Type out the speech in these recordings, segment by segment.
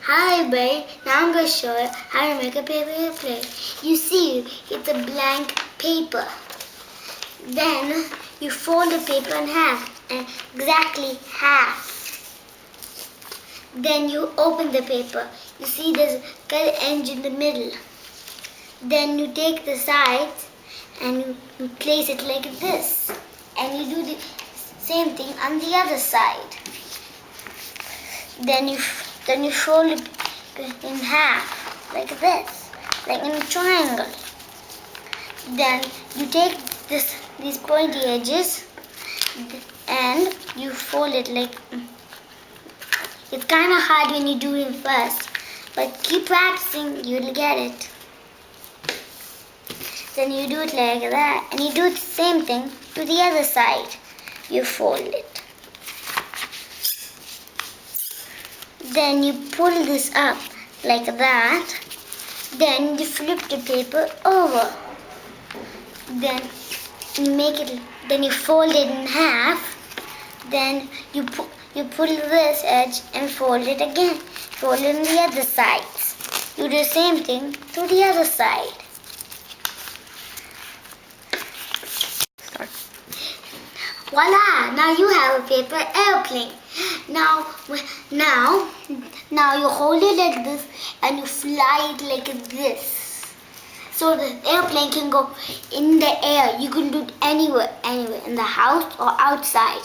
Hi everybody, now I'm going to show you how to make a paper airplane. You see, it's a blank paper. Then you fold the paper in half, and exactly half. Then you open the paper. You see there's a cut edge in the middle. Then you take the sides and you place it like this. And you do the same thing on the other side. Then you fold it in half, like this, like in a triangle. Then you take these pointy edges and you fold it like, it's kind of hard when you do it first, but keep practicing, you'll get it. Then you do it like that, and you do the same thing to the other side. You fold it. Then you pull this up like that. Then you flip the paper over. Then you fold it in half. Then you pull this edge and fold it again. Fold it on the other sides. You do the same thing to the other side. Voila! Now you have a paper airplane. Now you hold it like this and you fly it like this. So the airplane can go in the air. You can do it anywhere, in the house or outside.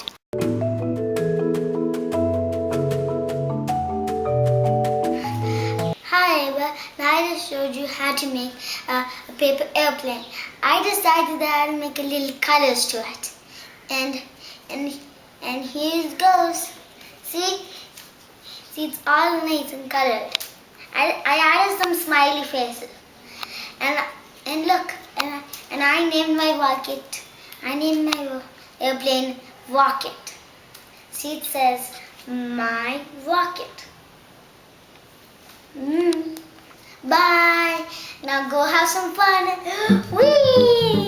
Hi, now I just showed you how to make a paper airplane. I decided that I'll make a little colors to it. And here it goes. See, it's all nice and colored. I added some smiley faces. And look, and I named my rocket. I named my airplane Rocket. See, it says my rocket. Bye. Now go have some fun. Whee!